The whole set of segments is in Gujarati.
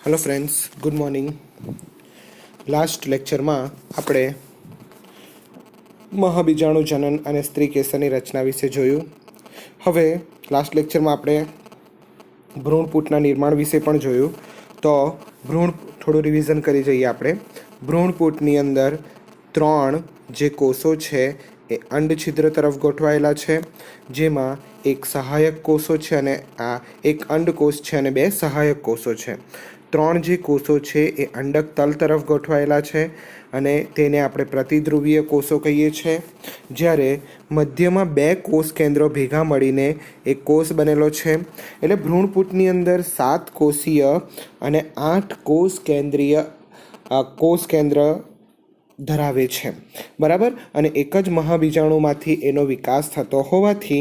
Hello friends, good morning. Last lecture में આપણે મહાબીજાણુ જનન અને સ્ત્રી કેસરની રચના વિશે જોયું। હવે લાસ્ટ લેક્ચરમાં આપણે ભ્રૂણપૂટના નિર્માણ વિશે પણ જોયું। તો ભ્રૂણ થોડું રિવિઝન કરી જઈએ આપણે। ભ્રૂણપૂટની અંદર 3 જે કોષો છે એ અંડછિદ્ર તરફ ગોઠવાયેલા છે, જેમાં એક સહાયક કોષો છે અને આ એક અંડકોષ છે અને 2 સહાયક કોષો છે। 3 જે કોષો છે એ અંડક તલ તરફ ગોઠવાયેલા છે અને તેને આપણે પ્રતિધ્રુવીય કોષો કહીએ છીએ, જ્યારે મધ્યમાં 2 કોષ કેન્દ્રો ભેગા મળીને એક કોષ બનેલો છે। એટલે ભ્રૂણપૂટની અંદર 7 કોષીય અને 8 કોષ કેન્દ્ર ધરાવે છે, બરાબર। અને એક જ મહાબીજાણુમાંથી એનો વિકાસ થતો હોવાથી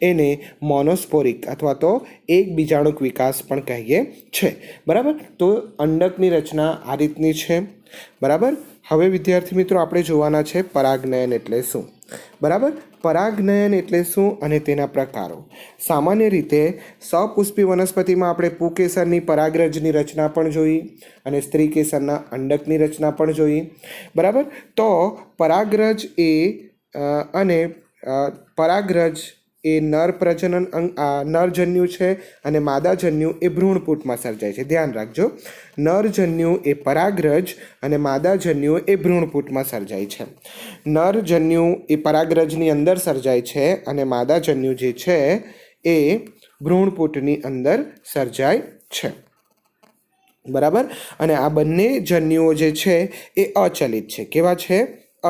એને મોનોસ્પોરિક અથવા તો એક બીજાણુક વિકાસ પણ કહીએ છે, બરાબર। તો અંડકની રચના આ રીતની છે, બરાબર। હવે વિદ્યાર્થી મિત્રો આપણે જોવાના છે પરાગનયન એટલે શું, બરાબર। પરાગનયન એટલે શું અને તેના પ્રકારો। સામાન્ય રીતે સપુષ્પી વનસ્પતિમાં આપણે પુકેસરની પરાગરજની રચના પણ જોઈ અને સ્ત્રી કેસરના અંડકની રચના પણ જોઈ, બરાબર। તો પરાગરજ પરાગરજ એ નર પ્રજનન નરજન્યુ છે અને માદાજન્યુ એ ભ્રૂણપૂટમાં સર્જાય છે। ધ્યાન રાખજો, નરજન્યુ એ પરાગરજ અને માદાજન્યુ એ ભ્રૂણપૂટમાં સર્જાય છે। નરજન્યુ એ પરાગરજની અંદર સર્જાય છે અને માદાજન્યુ જે છે એ ભ્રૂણપૂટની અંદર સર્જાય છે, બરાબર। અને આ બંને જન્યુઓ જે છે એ અચલિત છે। કેવા છે?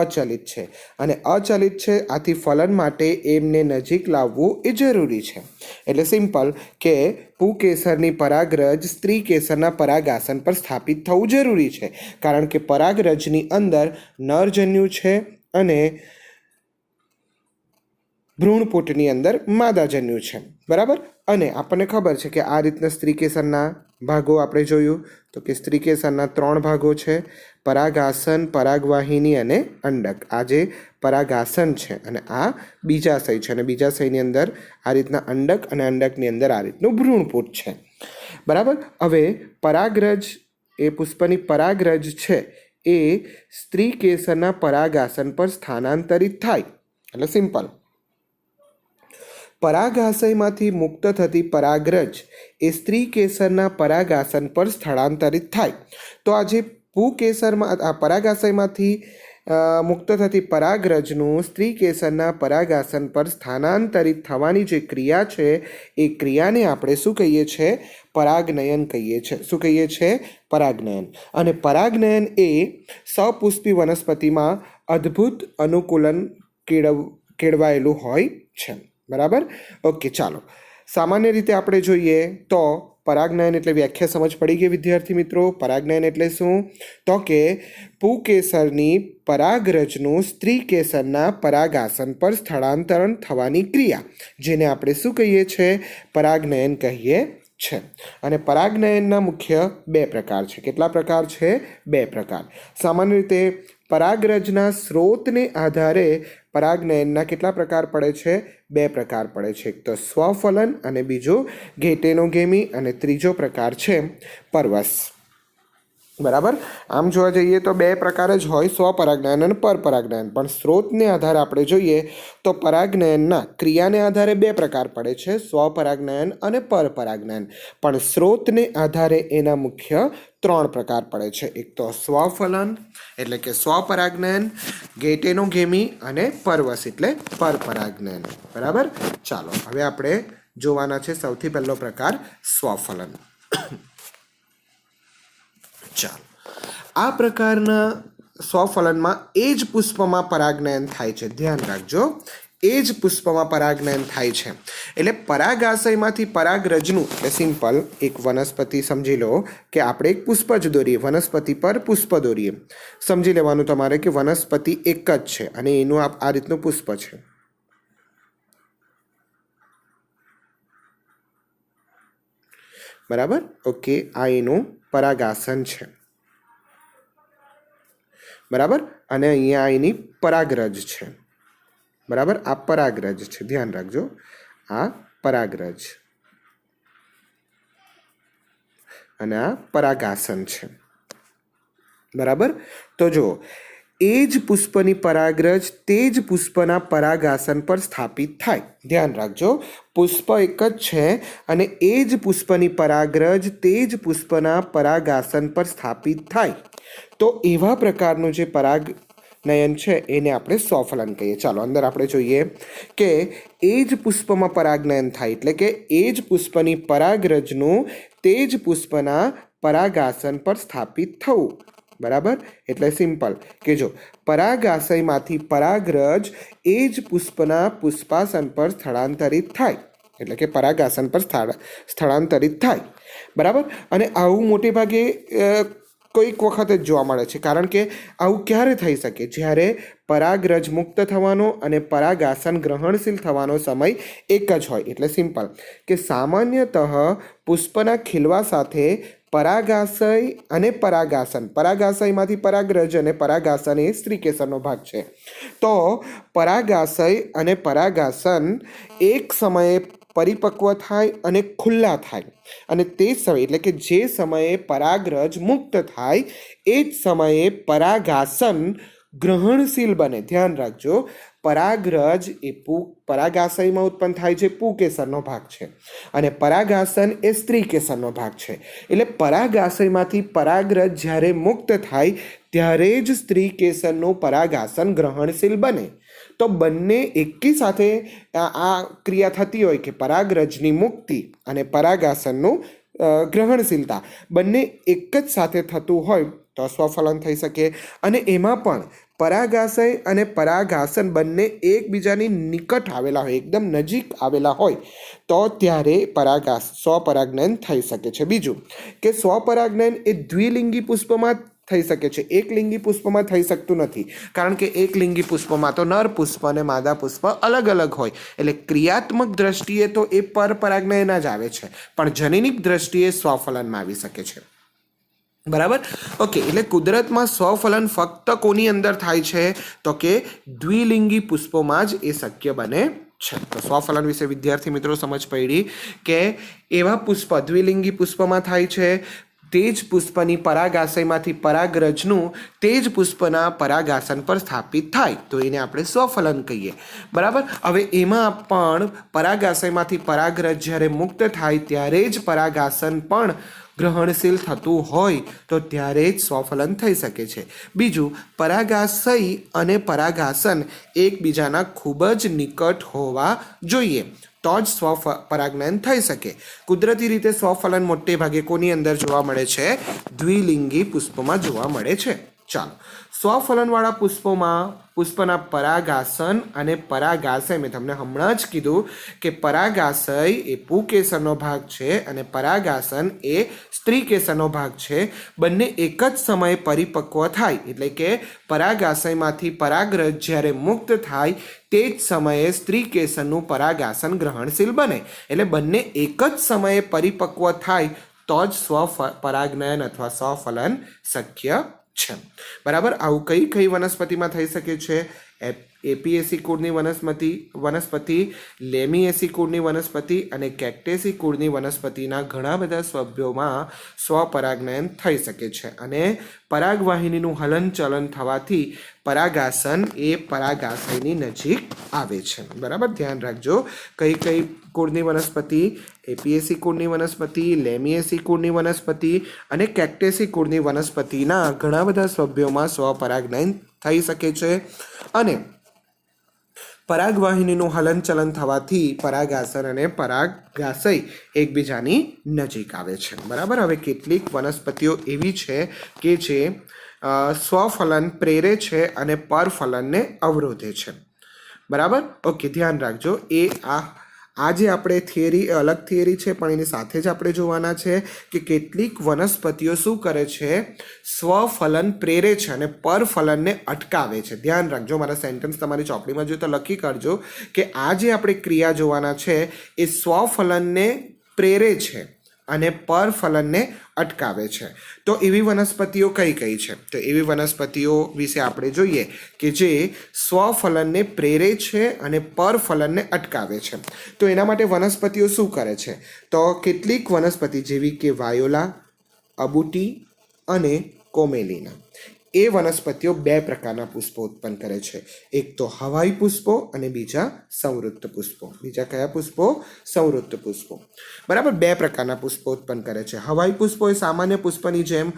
અચલિત છે। અને અચલિત છે, આથી ફલન માટે એમને નજીક લાવવું એ જરૂરી છે। એટલે સિમ્પલ કે પુકેસરની પરાગરજ સ્ત્રી કેસરના પરાગાસન પર સ્થાપિત થવું જરૂરી છે, કારણ કે પરાગરજની અંદર નરજન્યુ છે અને ભ્રૂણપૂટની અંદર માદાજન્યુ છે, બરાબર। અને આપણને ખબર છે કે આ રીતના સ્ત્રી કેસરના ભાગો આપણે જોયું તો કે સ્ત્રી કેસરના 3 ભાગો છે, પરાગાસન, પરાગવાહિની અને અંડક। આ જે પરાગાસન છે અને આ બીજાશય છે અને બીજાશયની અંદર આ રીતના અંડક અને અંડકની અંદર આ રીતનું ભ્રૂણપૂટ છે, બરાબર। હવે પરાગરજ એ પુષ્પની પરાગરજ છે એ સ્ત્રી કેસરના પરાગાસન પર સ્થાનાંતરિત થાય। એટલે સિમ્પલ, પરાગાશયમાંથી મુક્ત થતી પરાગરજ એ સ્ત્રી કેસરના પરાગાસન પર સ્થળાંતરિત થાય। તો આ જે પુકેસરમાં આ પરાગાશયમાંથી મુક્ત થતી પરાગરજનું સ્ત્રી કેસરના પરાગાસન પર સ્થાનાંતરિત થવાની જે ક્રિયા છે એ ક્રિયાને આપણે શું કહીએ છીએ? પરાગનયન કહીએ છીએ। શું કહીએ છીએ? પરાગનયન। અને પરાગનયન એ સપુષ્પી વનસ્પતિમાં અદ્ભુત અનુકૂલન કેળવાયેલું હોય છે, બરાબર। ઓકે, ચાલો સામાન્ય રીતે આપણે જોઈએ તો પરાગનયન એટલે વ્યાખ્યા સમજ પડી ગઈ વિદ્યાર્થી મિત્રો। પરાગનયન એટલે શું? તો કે પુકેસરની પરાગરજનું સ્ત્રી કેસરના પરાગાસન પર સ્થળાંતરણ થવાની ક્રિયા, જેને આપણે શું કહીએ છીએ? પરાગનયન કહીએ છે। અને પરાગનયનના મુખ્ય 2 પ્રકાર છે। કેટલા પ્રકાર છે? 2 પ્રકાર। સામાન્ય રીતે પરાગરજના સ્ત્રોતને આધારે પરાગનયનના કેટલા પ્રકાર પડે છે? 2 પ્રકાર પડે છે। એક તો સ્વફલન અને બીજો ગેટેનોગેમી અને ત્રીજો પ્રકાર છે પરવશ, બરાબર। આમ જોવા જઈએ તો 2 પ્રકાર જ હોય, સ્વપરાગનયન અને પરપરાગનયન। પણ સ્ત્રોતને આધારે આપણે જોઈએ તો પરાગનયનના ક્રિયાને આધારે 2 પ્રકાર પડે છે, સ્વપરાગનયન અને પરપરાગનયન। પણ સ્ત્રોતને આધારે એના મુખ્ય 3 પ્રકાર પડે છે। એક તો સ્વફલન એટલે કે સ્વપરાગનયન, ગેટેનોગેમી અને પરવશ એટલે પરપરાગનયન, બરાબર। ચાલો હવે આપણે જોવાના છે સૌથી પહેલો પ્રકાર સ્વફલન। ચાલો, આ પ્રકારના સ્વફલનમાં એ જ પુષ્પમાં પરાગનયન થાય છે। ધ્યાન રાખજો, એ જ પુષ્પમાં પરાગનયન થાય છે। એટલે પરાગાશયમાંથી પરાગરજનું, એટલે સિમ્પલ એક વનસ્પતિ સમજી લો કે આપણે એક પુષ્પ જ દોરીએ, વનસ્પતિ પર પુષ્પ દોરીએ। સમજી લેવાનું તમારે કે વનસ્પતિ એક જ છે અને એનું આ રીતનું પુષ્પ છે, બરાબર। ઓકે, આ એનું પરાગાસન છે, બરાબર। અને અહીંયા એની પરાગરજ છે, બરાબર। આ પરાગરજ છે, ધ્યાન રાખજો, આ પરાગરજ અને આ પરાગાસન છે. બરાબર. તો જો એ જ પુષ્પની પરાગરજ તે જ પુષ્પના પરાગાસન પર સ્થાપિત થાય. ધ્યાન રાખજો, પુષ્પ એક જ છે અને એ જ પુષ્પની પરાગરજ તે જ પુષ્પના પરાગાસન પર સ્થાપિત થાય. તો એવા પ્રકારનું જે પરાગનયન છે એને આપણે સ્વફલન કહીએ. ચાલો અંદર આપણે જોઈએ કે એ જ પુષ્પમાં પરાગનયન થાય એટલે કે એ જ પુષ્પની પરાગરજનું તે જ પુષ્પના પરાગાસન પર સ્થાપિત થવું. બરાબર. એટલે સિમ્પલ કે જો પરાગાશયમાંથી પરાગરજ એ જ પુષ્પના પુષ્પાસન પર સ્થળાંતરિત થાય એટલે કે પરાગાસન પર સ્થળાંતરિત થાય. બરાબર. અને આવું મોટે ભાગે કોઈક વખત જ જોવા મળે છે, કારણ કે આવું ક્યારે થઈ શકે? જ્યારે પરાગરજ મુક્ત થવાનો અને પરાગાસન ગ્રહણશીલ થવાનો સમય એક જ હોય. એટલે સિમ્પલ કે સામાન્યતઃ પુષ્પના ખીલવા સાથે પરાગાશય અને પરાગાસન, પરાગાશયમાંથી પરાગરજ અને પરાગાસન એ સ્ત્રીકેસરનો ભાગ છે. તો પરાગાશય અને પરાગાસન એક સમયે પરિપક્વ થાય અને ખુલ્લા થાય, અને તે સમય એટલે કે જે સમયે પરાગરજ મુક્ત થાય એ જ સમયે પરાગાસન ગ્રહણશીલ બને. ધ્યાન રાખજો, પરાગરજ એ પરાગાશયમાં ઉત્પન્ન થાય છે, પુકેસરનો ભાગ છે, અને પરાગાસન એ સ્ત્રીકેસરનો ભાગ છે. એટલે પરાગાશયમાંથી પરાગરજ જ્યારે મુક્ત થાય ત્યારે જ સ્ત્રીકેસરનું પરાગાસન ગ્રહણશીલ બને. તો બંને એકી સાથે આ ક્રિયા થતી હોય કે પરાગરજની મુક્તિ અને પરાગાસનનું ગ્રહણશીલતા બંને એક જ સાથે થતું હોય તો સ્વફલન થઈ શકે. અને એમાં પણ પરાગાશય અને પરાગાસન બંને એકબીજાની નિકટ આવેલા હોય, એકદમ નજીક આવેલા હોય તો ત્યારે સ્વપરાગનયન થઈ શકે છે. બીજું કે સ્વપરાગનયન એ દ્વિલિંગી પુષ્પમાં થઈ શકે છે, એકલિંગી પુષ્પમાં થઈ શકતું નથી, કારણ કે એકલિંગી પુષ્પમાં તો નર પુષ્પ અને માદા પુષ્પ અલગ અલગ હોય. એટલે ક્રિયાત્મક દ્રષ્ટિએ તો એ પરપરાગનયન જ આવે છે, પણ જનનિક દ્રષ્ટિએ સ્વફલનમાં આવી શકે છે. બરાબર. ઓકે. એટલે કુદરતમાં સ્વફલન ફક્ત કોની અંદર થાય છે? તો કે દ્વિલિંગી પુષ્પોમાં જ એ શક્ય બને છે. તો સ્વફલન વિશે વિદ્યાર્થી મિત્રો સમજ પડી કે એવા પુષ્પ દ્વિલિંગી પુષ્પમાં થાય છે, તે જ પુષ્પની પરાગાશયમાંથી પરાગરજનું તે જ પુષ્પના પરાગાસન પર સ્થાપિત થાય તો એને આપણે સ્વફલન કહીએ. બરાબર. હવે એમાં પણ પરાગાશયમાંથી પરાગરજ જ્યારે મુક્ત થાય ત્યારે જ પરાગાસન પણ ગ્રહણશીલ થતું હોય તો ત્યારે જ સ્વફલન થઈ શકે છે. બીજું, પરાગાશય અને પરાગાસન એકબીજાના ખૂબ જ નિકટ હોવા જોઈએ તો જ સ્વપરાગનયન થઈ શકે. કુદરતી રીતે સ્વફલન મોટે ભાગે કોની અંદર જોવા મળે છે? દ્વિલિંગી પુષ્પમાં જોવા મળે છે. ચાલો, સ્વફલનવાળા પુષ્પના પરાગાસન અને પરાગાશય, મેં તમને હમણાં જ કીધું કે પરાગાશય એ પુકેસરનો ભાગ છે અને પરાગાસન એ સ્ત્રીકેસરનો ભાગ છે. બંને એક જ સમયે પરિપક્વ થાય એટલે કે પરાગાશયમાંથી પરાગરજ જ્યારે મુક્ત થાય તે જ સમયે સ્ત્રીકેસરનું પરાગાસન ગ્રહણશીલ બને. એટલે બંને એક જ સમયે પરિપક્વ થાય તો જ સ્વપરાગનયન અથવા સ્વફલન શક્ય છે. બરાબર. આવું કઈ કઈ વનસ્પતિમાં થઈ શકે છે? એપીએસી કુળની વનસ્પતિ, લેમિએસી કુળની વનસ્પતિ અને કેક્ટેસી કુળની વનસ્પતિના ઘણા બધા સભ્યોમાં સ્વપરાગનયન થઈ શકે છે. અને પરાગવાહિનીનું હલનચલન થવાથી પરાગાસન એ પરાગાશયની નજીક આવે છે. બરાબર. ધ્યાન રાખજો, કઈ કઈ કુળની વનસ્પતિ? એપીએસી કુળની વનસ્પતિ, લેમિએસી કુળની વનસ્પતિ અને કેક્ટેસી કુળની વનસ્પતિના ઘણા બધા સભ્યોમાં સ્વપરાગનયન થઈ શકે છે. અને પરાગવાહિનીનું હલનચલન થવાથી પરાગાસન અને પરાગાશય એકબીજાની નજીક આવે છે. બરાબર. હવે કેટલીક વનસ્પતિઓ એવી છે કે જે સ્વફલન પ્રેરે છે અને પરફલનને અવરોધે છે. બરાબર. ઓકે. ધ્યાન રાખજો, આજે આપણે થિયરી અલગ થિયરી છે પણ એની સાથે જ આપણે જોવાના છે કે કેટલીક વનસ્પતિઓ શું કરે છે? સ્વફલન પ્રેરે છે અને પરફલનને અટકાવે છે. ધ્યાન રાખજો, મારા સેન્ટેન્સ તમારી ચોપડીમાં જોઈએ તો લખી કાઢજો કે આ જે આપણે ક્રિયા જોવાના છે એ સ્વફલનને પ્રેરે છે અને પરફલનને અટકાવે છે. તો એવી વનસ્પતિઓ કઈ કઈ છે? તો એવી વનસ્પતિઓ વિશે આપણે જોઈએ કે જે સ્વફલનને પ્રેરે છે અને પરફલનને અટકાવે છે. તો એના માટે વનસ્પતિઓ શું કરે છે? તો કેટલીક વનસ્પતિ જેવી કે વાયોલા, અબુટી અને કોમેલિના એ વનસ્પતિઓ બે પ્રકારના પુષ્પો ઉત્પન્ન કરે છે. એક તો હવાઈ પુષ્પો અને બીજા સંવૃત્ત પુષ્પો. બીજા કયા પુષ્પો? સંવૃત્ત પુષ્પો. બરાબર, બે પ્રકારના પુષ્પો ઉત્પન્ન કરે છે. હવાઈ પુષ્પો એ સામાન્ય પુષ્પની જેમ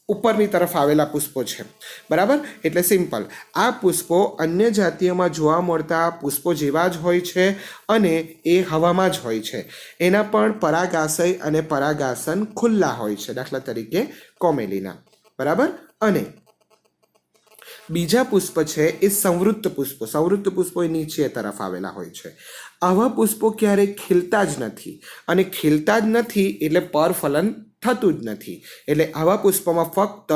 ઉપરની તરફ આવેલા પુષ્પો છે. બરાબર, એટલે સિમ્પલ. આ પુષ્પો અન્ય જાતિઓમાં જોવા મળતા પુષ્પો જેવા જ હોય છે અને એ હવામાં જ હોય છે. એના પણ પરાગાશય અને પરાગાસન ખુલ્લા હોય છે. દાખલા તરીકે કોમેલિના. બરાબર, અને બીજા પુષ્પ છે એ સંવૃત્ત પુષ્પો. સંવૃત્ત પુષ્પો એ નીચે તરફ આવેલા હોય છે. આવા પુષ્પો ક્યારેય ખીલતા જ નથી, અને ખીલતા જ નથી એટલે પરફલન થતું જ નથી. એટલે આવા પુષ્પોમાં ફક્ત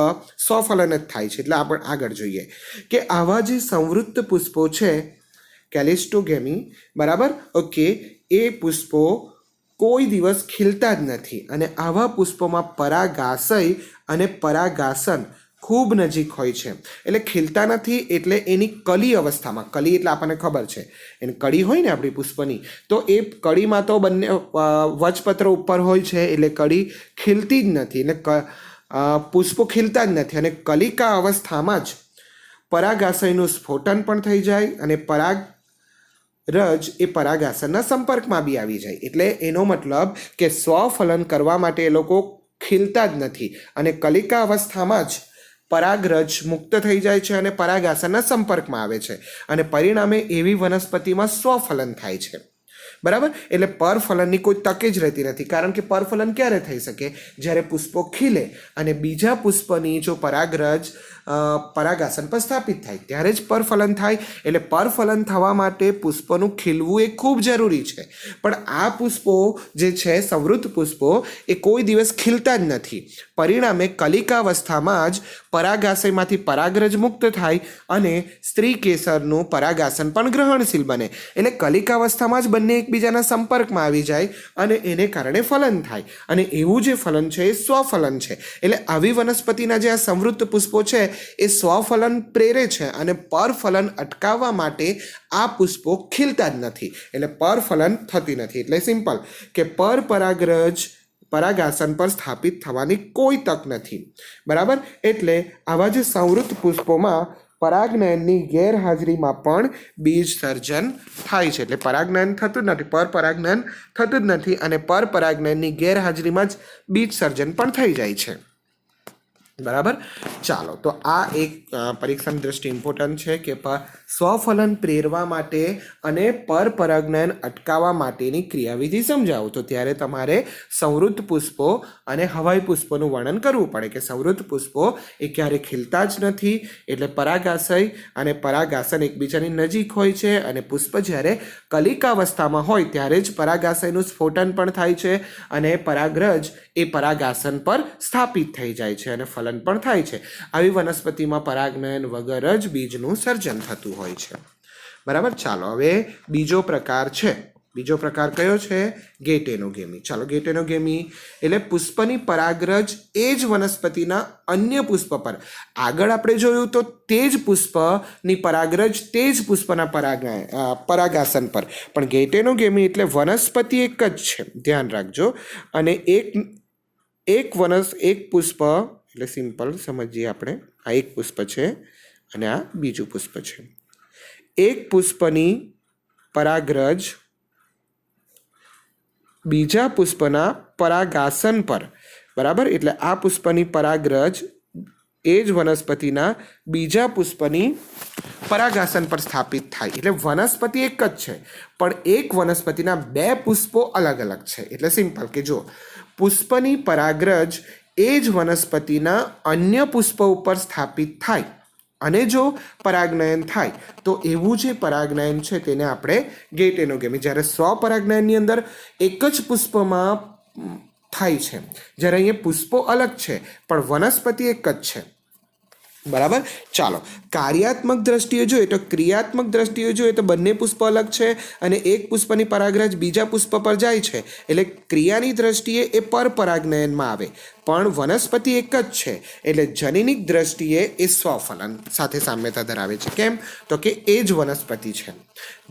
સ્વફલન જ થાય છે. એટલે આપણે આગળ જોઈએ કે આવા જે સંવૃત્ત પુષ્પો છે કેલિસ્ટોગેમી, બરાબર, ઓકે, એ પુષ્પો કોઈ દિવસ ખીલતા જ નથી. અને આવા પુષ્પોમાં પરાગાશય અને પરાગાસન ખૂબ નજીક હોય છે. એટલે ખીલતા નથી એટલે એની કલી અવસ્થામાં, કલી એટલે આપણને ખબર છે એની કળી હોય ને આપણી પુષ્પની, તો એ કળીમાં તો બંને વચપત્ર ઉપર હોય છે એટલે કળી ખીલતી જ નથી. એટલે પુષ્પો ખીલતા જ નથી. અને કલિકા અવસ્થામાં જ પરાગાશયનું સ્ફોટન પણ થઈ જાય અને પરાગરજ એ પરાગાસનના સંપર્કમાં બી આવી જાય. એટલે એનો મતલબ કે સ્વફલન કરવા માટે એ લોકો ખીલતા જ નથી અને કલિકા અવસ્થામાં જ પરાગરજ મુક્ત થઈ જાય છે અને પરાગાસનના સંપર્કમાં આવે છે અને પરિણામે એવી વનસ્પતિમાં સ્વફલન થાય છે. બરાબર, એટલે પરફલનની કોઈ તક જ રહેતી નથી. કારણ કે પરફલન ક્યારે થઈ શકે? જ્યારે પુષ્પો ખીલે અને બીજા પુષ્પની જો પરાગરજ પરાગાસન પર સ્થાપિત થાય ત્યારે જ પરફલન થાય. એટલે પરફલન થવા માટે પુષ્પનું ખીલવું એ ખૂબ જરૂરી છે. પણ આ પુષ્પો જે છે સંવૃત્ત પુષ્પો એ કોઈ દિવસ ખીલતા જ નથી. પરિણામે કલિકાવસ્થામાં જ પરાગાશયમાંથી પરાગરજ મુક્ત થાય અને સ્ત્રી કેસરનું પરાગાસન પણ ગ્રહણશીલ બને. એટલે કલિકાવસ્થામાં જ બંને એકબીજાના સંપર્કમાં આવી જાય અને એને કારણે ફલન થાય. અને એવું જે ફલન છે એ સ્વફલન છે. એટલે આવી વનસ્પતિના જે આ સંવૃત્ત પુષ્પો છે એ સ્વફલન પ્રેરે છે અને પરફલન અટકાવવા માટે આ પુષ્પો ખીલતા જ નથી. એટલે પરફલન થતી નથી. એટલે સિમ્પલ કે પરાગરજ પરાગાસન પર સ્થાપિત થવાની કોઈ તક નથી. બરાબર, એટલે આવા જે સંવૃત્ત પુષ્પોમાં પરાગનયનની ગેરહાજરીમાં પણ બીજ સર્જન થાય છે. એટલે પરાગનયન થતું જ નથી, પરાગનયન થતું જ નથી અને પરાગનયનની ગેરહાજરીમાં જ બીજ સર્જન પણ થઈ જાય છે. બરાબર, ચાલો, તો આ એક પરીક્ષાની દ્રષ્ટિએ ઇમ્પોર્ટન્ટ છે કે સ્વફલન પ્રેરવા માટે અને પરાગનયન અટકાવવા માટેની ક્રિયાવિધિ સમજાવો. તો ત્યારે તમારે સંવૃત્ત પુષ્પો અને હવાઈ પુષ્પોનું વર્ણન કરવું પડે કે સંવૃત્ત પુષ્પો એ ક્યારે ખીલતા જ નથી એટલે પરાગાશય અને પરાગાસન એકબીજાની નજીક હોય છે અને પુષ્પ જ્યારે કલિકાવસ્થામાં હોય ત્યારે જ પરાગાશયનું સ્ફોટન પણ થાય છે અને પરાગરજ એ પરાગાસન પર સ્થાપિત થઈ જાય છે અને ફલન પણ થાય છે. આવી વનસ્પતિમાં પરાગનયન વગર જ બીજનું સર્જન થતું હોય છે. બરાબર, ચાલો હવે બીજો પ્રકાર છે. બીજો પ્રકાર કયો છે? ગેટેનોગેમી. ચાલો, ગેટેનોગેમી એટલે પુષ્પની પરાગરજ એ જ વનસ્પતિના અન્ય પુષ્પ પર, આગળ આપણે જોયું તો તે જ પુષ્પની પરાગરજ તે જ પુષ્પના પરાગાસન પર, પણ ગેટેનોગેમી એટલે વનસ્પતિ એક જ છે, ધ્યાન રાખજો. અને એક પુષ્પ એટલે સિમ્પલ સમજીએ આપણે. આ એક પુષ્પ છે અને આ બીજું પુષ્પ છે. એક પુષ્પની પરાગરજ બીજા પુષ્પના પરાગાસન પર, બરાબર, એટલે આ પુષ્પની પરાગરજ એ જ વનસ્પતિના બીજા પુષ્પની પરાગાસન પર સ્થાપિત થાય. એટલે વનસ્પતિ એક જ છે પણ એક વનસ્પતિના બે પુષ્પો અલગ અલગ છે. એટલે સિમ્પલ કે જો પુષ્પની પરાગરજ એ જ વનસ્પતિના અન્ય પુષ્પ ઉપર સ્થાપિત થાય અને જો પરાગનયન થાય તો એવું જે પરાગનયન છે તેને આપણે ગેટેનોગેમી. જ્યારે સ્વપરાગનયનની અંદર એક જ પુષ્પમાં થાય છે, જ્યારે અહીંયા પુષ્પો અલગ છે પણ વનસ્પતિ એક જ છે. બરાબર, ચાલો, કાર્યાત્મક દ્રષ્ટિએ જોઈએ તો ક્રિયાત્મક દ્રષ્ટિએ જોઈએ તો બંને પુષ્પ અલગ છે અને એક પુષ્પની પરાગરજ બીજા પુષ્પ પર જાય છે એટલે ક્રિયાની દ્રષ્ટિએ એ પરાગનયનમાં આવે. પણ વનસ્પતિ એક જ છે એટલે જનીનિક દ્રષ્ટિએ એ સ્વફલન સાથે સામ્યતા ધરાવે છે. કેમ? તો કે એ જ વનસ્પતિ છે.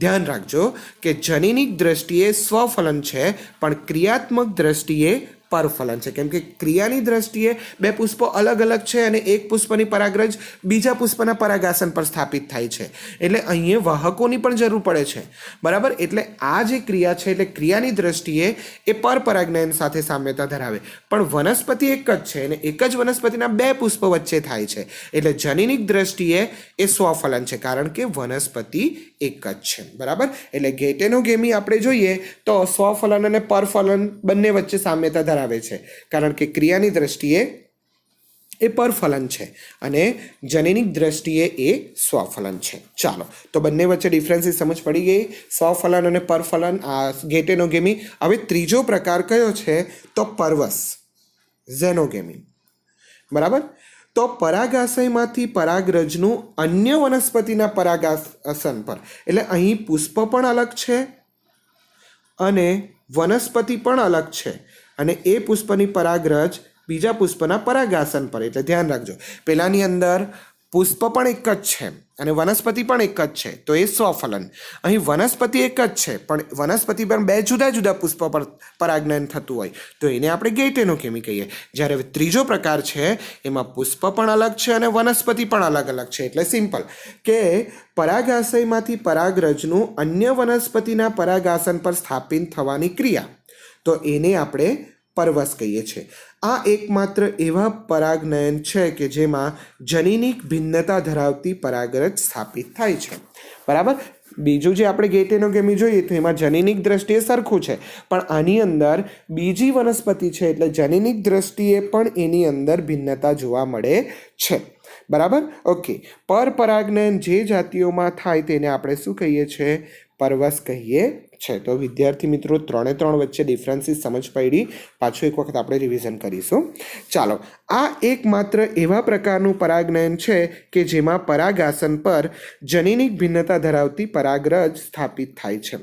ધ્યાન રાખજો કે જનીનિક દ્રષ્ટિએ સ્વફલન છે પણ ક્રિયાત્મક દ્રષ્ટિએ પરફલન છે, કેમ કે ક્રિયાની દ્રષ્ટિએ બે પુષ્પો અલગ અલગ છે અને એક પુષ્પની પરાગરજ બીજા પુષ્પના પરાગાસન પર સ્થાપિત થાય છે, એટલે અહીંયા વાહકોની પણ જરૂર પડે છે, બરાબર. એટલે આ જે ક્રિયા છે એટલે ક્રિયાની દ્રષ્ટિએ એ પરપરાગનયન સાથે સામ્યતા ધરાવે, પણ વનસ્પતિ એક જ છે અને એક જ વનસ્પતિના બે પુષ્પ વચ્ચે થાય છે, એટલે જનીનિક દ્રષ્ટિએ એ સ્વફલન છે, કારણ કે વનસ્પતિ એક જ છે, બરાબર. એટલે ગેટેનોગેમી આપણે જોઈએ તો સ્વફલન અને પરફલન બંને વચ્ચે સામ્યતા ધરાવે છે, કારણ કે ક્રિયાની દ્રષ્ટિએ એ પરફલન છે અને જનીનિક દ્રષ્ટિએ એ સ્વફલન છે. ચાલો, તો બંને વચ્ચે ડિફરન્સીસ સમજ પડી ગઈ, સ્વફલન અને પરફલન, આ ગેટેનોગેમી. હવે ત્રીજો પ્રકાર કયો છે તો પરવસ, ઝેનોગેમી, બરાબર. તો પરાગાશયમાંથી પરાગરજનું અન્ય વનસ્પતિના પરાગાસન પર, એટલે અહીં પુષ્પ પણ અલગ છે અને વનસ્પતિ પણ અલગ છે, અને એ પુષ્પની પરાગરજ બીજા પુષ્પના પરાગાસન પર, એટલે ધ્યાન રાખજો, પેલાની અંદર પુષ્પ પણ એક જ છે અને વનસ્પતિ પણ એક જ છે, તો એ સ્વફલન. અહીં વનસ્પતિ એક જ છે પણ વનસ્પતિ પર બે જુદા જુદા પુષ્પ પર પરાગનયન થતું હોય તો એને આપણે ગેટેનોગેમી કહીએ. જ્યારે ત્રીજો પ્રકાર છે એમાં પુષ્પ પણ અલગ છે અને વનસ્પતિ પણ અલગ અલગ છે, એટલે સિમ્પલ કે પરાગાશયમાંથી પરાગરજનું અન્ય વનસ્પતિના પરાગાસન પર સ્થાપિત થવાની ક્રિયા, તો એને આપણે પરવસ કહીએ છીએ. આ એકમાત્ર એવા પરાગનયન છે કે જેમાં જનીનિક ભિન્નતા ધરાવતી પરાગરજ સ્થાપિત થાય છે, બરાબર. બીજું જે આપણે ગેટેનોગેમી જોઈએ તો એમાં જનીનિક દ્રષ્ટિએ સરખું છે, પણ આની અંદર બીજી વનસ્પતિ છે એટલે જનીનિક દ્રષ્ટિએ પણ એની અંદર ભિન્નતા જોવા મળે છે, બરાબર. ઓકે, પરપરાગનયન જે જાતિઓમાં થાય તેને આપણે શું કહીએ છીએ? પરવસ કહીએ છે. તો વિદ્યાર્થી મિત્રો, 3 વચ્ચે ડિફરન્સીસ સમજ પડી. પાછું એક વખત આપણે રિવિઝન કરીશું. ચાલો, આ એકમાત્ર એવા પ્રકારનું પરાગનયન છે કે જેમાં પરાગાસન પર જનીનિક ભિન્નતા ધરાવતી પરાગરજ સ્થાપિત થાય છે.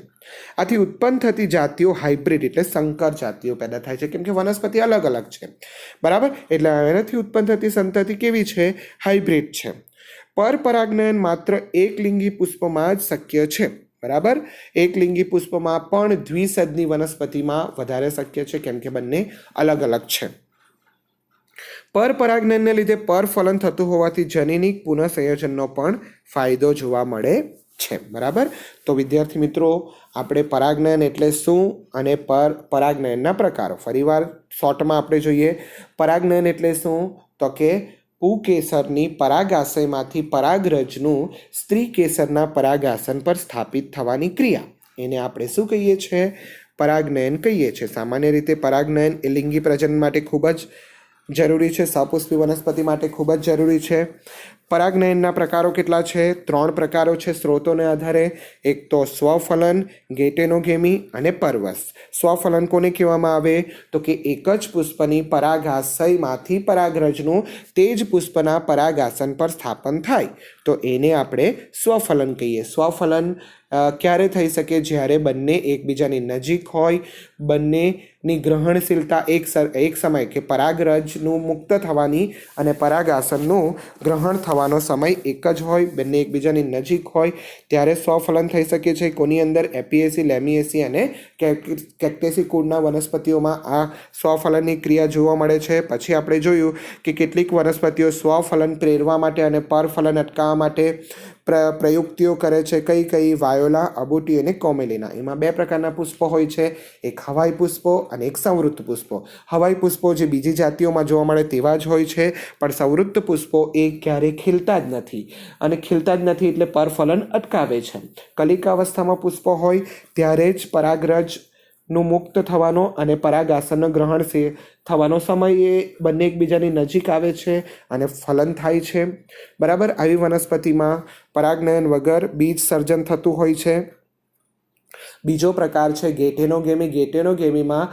આથી ઉત્પન્ન થતી જાતિઓ હાઇબ્રિડ એટલે સંકર જાતિઓ પેદા થાય છે, કેમ કે વનસ્પતિ અલગ અલગ છે, બરાબર. એટલે એનાથી ઉત્પન્ન થતી સંતતિ કેવી છે? હાઇબ્રિડ છે. પરપરાગનયન માત્ર એકલિંગી પુષ્પમાં જ શક્ય છે, બરાબર. એકલિંગી પુષ્પમાં પણ દ્વિસદની વનસ્પતિમાં વધારે શક્ય છે, કેમ કે બંને અલગ અલગ છે. પરપરાગનયનને લીધે પરફલન થતું હોવાથી જનીનિક પુનઃસંયોજનનો પણ ફાયદો જોવા મળે છે, બરાબર. તો વિદ્યાર્થી મિત્રો, આપણે પરાગનયન એટલે શું અને પરાગનયનના પ્રકારો ફરીવાર શોર્ટમાં આપણે જોઈએ. પરાગનયન એટલે શું? તો કે પુકેસરની પરાગાશયમાંથી પરાગરજનું સ્ત્રી કેસરના પરાગાસન પર સ્થાપિત થવાની ક્રિયા, એને આપણે શું કહીએ છીએ? પરાગનયન કહીએ છીએ. સામાન્ય રીતે પરાગનયન એ લિંગી પ્રજનન માટે ખૂબ જ જરૂરી છે, સપુષ્પી વનસ્પતિ માટે ખૂબ જ જરૂરી છે. પરાગનયનના પ્રકારો કેટલા છે? 3 પ્રકારો છે સ્ત્રોતોને આધારે. એક તો સ્વફલન, ગેટેનોગેમી અને પરવસ. સ્વફલન કોને કહેવામાં આવે? તો કે એક જ પુષ્પની પરાગાશયમાંથી પરાગરજનું તે જ પુષ્પના પરાગાસન પર સ્થાપન થાય તો એને આપણે સ્વફલન કહીએ. સ્વફલન ક્યારે થઈ શકે? જ્યારે બંને એકબીજાની નજીક હોય, બંનેની ગ્રહણશીલતા એક સમય કે પરાગરજનું મુક્ત થવાની અને પરાગાસનનું ગ્રહણ થવાનો સમય એક જ હોય, બંને એકબીજાની નજીક હોય, ત્યારે સ્વફલન થઈ શકે છે. કોની અંદર? એપિએસી, લેમિએસી અને કેક્ટેસી કુળના વનસ્પતિઓમાં આ સ્વફલનની ક્રિયા જોવા મળે છે. પછી આપણે જોયું કે કેટલીક વનસ્પતિઓ સ્વફલન પ્રેરવા માટે અને પરફલન અટકાવવા માટે પ્રયુક્તિઓ કરે છે. કઈ કઈ? વાયોલા, અબુટી અને કોમેલિના. એમાં 2 પ્રકારના પુષ્પો હોય છે, એક હવાઈ પુષ્પો અને એક સંવૃત્ત પુષ્પો. હવાઈ પુષ્પો જે બીજી જાતિઓમાં જોવા મળે તેવા જ હોય છે, પણ સંવૃત્ત પુષ્પો એ ક્યારેય ખીલતા જ નથી, અને ખીલતા જ નથી એટલે પરફલન અટકાવે છે. કલિકાવસ્થામાં પુષ્પો હોય ત્યારે જ પરાગરજનું મુક્ત થવાનો અને પરાગાસનનો ગ્રહણ થવાનો સમય એ બંને એકબીજાની નજીક આવે છે અને ફલન થાય છે, બરાબર. આવી વનસ્પતિમાં પરાગનયન વગર બીજ સર્જન થતું હોય છે. બીજો પ્રકાર છે ગેટેનોગેમી. ગેટેનોગેમીમાં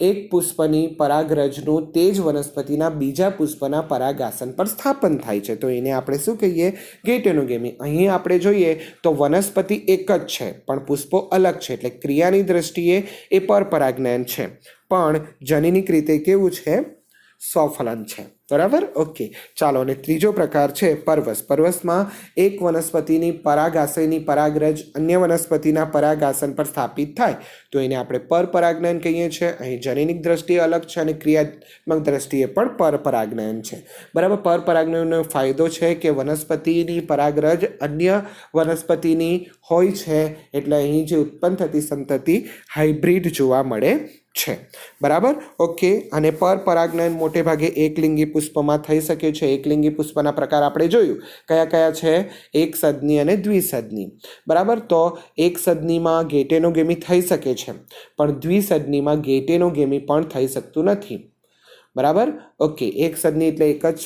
એક પુષ્પની પરાગરજનું તે જ વનસ્પતિના બીજા પુષ્પના પરાગાસન પર સ્થાપન થાય છે, તો એને આપણે શું કહીએ? ગેટેનોગેમી. અહીં આપણે જોઈએ તો વનસ્પતિ એક જ છે પણ પુષ્પો અલગ છે, એટલે ક્રિયાની દ્રષ્ટિએ એ પરપરાગનયન છે, પણ જનીનિક રીતે કેવું છે? સ્વફલન છે. બરાબર. ઓકે, ચાલો. અને ત્રીજો પ્રકાર છે પરવસ. પરવસમાં એક વનસ્પતિની પરાગાશયની પરાગરજ અન્ય વનસ્પતિના પરાગાસન પર સ્થાપિત થાય તો એને આપણે પરપરાગનયન કહીએ છીએ. અહીં જનનિક દ્રષ્ટિએ અલગ છે અને ક્રિયાત્મક દ્રષ્ટિએ પણ પરપરાગનયન છે. બરાબર. પરપરાગનયનનો ફાયદો છે કે વનસ્પતિની પરાગરજ અન્ય વનસ્પતિની હોય છે, એટલે અહીં જે ઉત્પન્ન થતી સંતતિ હાઇબ્રિડ જોવા મળે છે. બરાબર. ઓકે. અને પરપરાગનયન મોટે ભાગે એકલિંગી પુષ્પમાં થઈ શકે છે. એકલિંગી પુષ્પના પ્રકાર આપણે જોયું કયા કયા છે, એક સદની અને દ્વિસદની. બરાબર. તો એક સદનીમાં ગેટેનોગેમી થઈ શકે છે, પણ દ્વિસદનીમાં ગેટેનોગેમી પણ થઈ શકતું નથી. બરાબર. ઓકે. એક સદની એટલે એક જ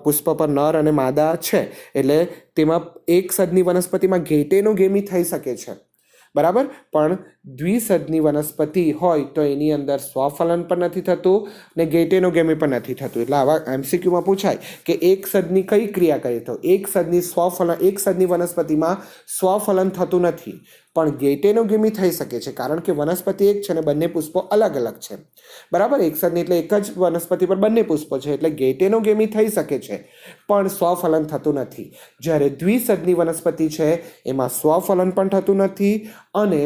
પુષ્પ પર નર અને માદા છે, એટલે તેમાં એક સદની વનસ્પતિમાં ગેટેનોગેમી થઈ શકે છે. બરાબર. પણ દ્વિસદની વનસ્પતિ હોય તો એની અંદર સ્વફલન પણ નથી થતું ને ગેટેનોગેમી પણ નથી થતું. એટલે આવા એમસીક્યુમાં પૂછાય કે એક સદની કઈ ક્રિયા કરે, તો એક સદની સ્વફલન, એક સદની વનસ્પતિમાં સ્વફલન થતું નથી પણ ગેટેનોગેમી થઈ શકે છે, કારણ કે વનસ્પતિ એક છે અને બંને પુષ્પો અલગ અલગ છે. બરાબર. એક સદની એટલે એક જ વનસ્પતિ પર બંને પુષ્પો છે, એટલે ગેટેનોગેમી થઈ શકે છે પણ સ્વફલન થતું નથી. જ્યારે દ્વિસદની વનસ્પતિ છે એમાં સ્વફલન પણ થતું નથી અને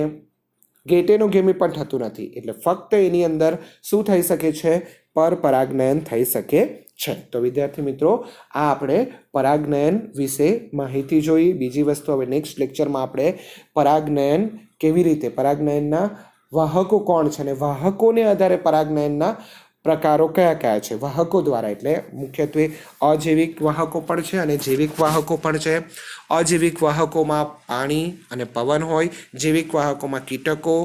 ગેટેનોગેમી પણ થતું નથી, એટલે ફક્ત એની અંદર શું થઈ શકે છે, પરપરાગનયન થઈ શકે છે. તો વિદ્યાર્થી મિત્રો, આ આપણે પરાગનયન વિશે માહિતી જોઈ. બીજી વસ્તુ હવે નેક્સ્ટ લેક્ચરમાં આપણે પરાગનયન કેવી રીતે, પરાગનયનના વાહકો કોણ છે અને વાહકોને આધારે પરાગનયનના પ્રકારો કયા કયા છે વાહકો દ્વારા. એટલે મુખ્યત્વે અજૈવિક વાહકો પણ છે અને જૈવિક વાહકો પણ છે. અજૈવિક વાહકોમાં પાણી અને પવન હોય, જૈવિક વાહકોમાં કીટકો,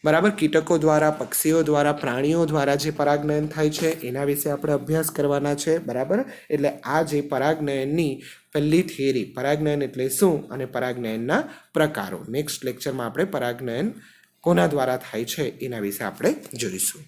બરાબર, કીટકો દ્વારા, પક્ષીઓ દ્વારા, પ્રાણીઓ દ્વારા જે પરાગનયન થાય છે એના વિશે આપણે અભ્યાસ કરવાના છે. બરાબર. એટલે આ જે પરાગનયનની પહેલી થિયરી, પરાગનયન એટલે શું અને પરાગનયનના પ્રકારો, નેક્સ્ટ લેક્ચરમાં આપણે પરાગનયન કોના દ્વારા થાય છે એના વિશે આપણે જોઈશું.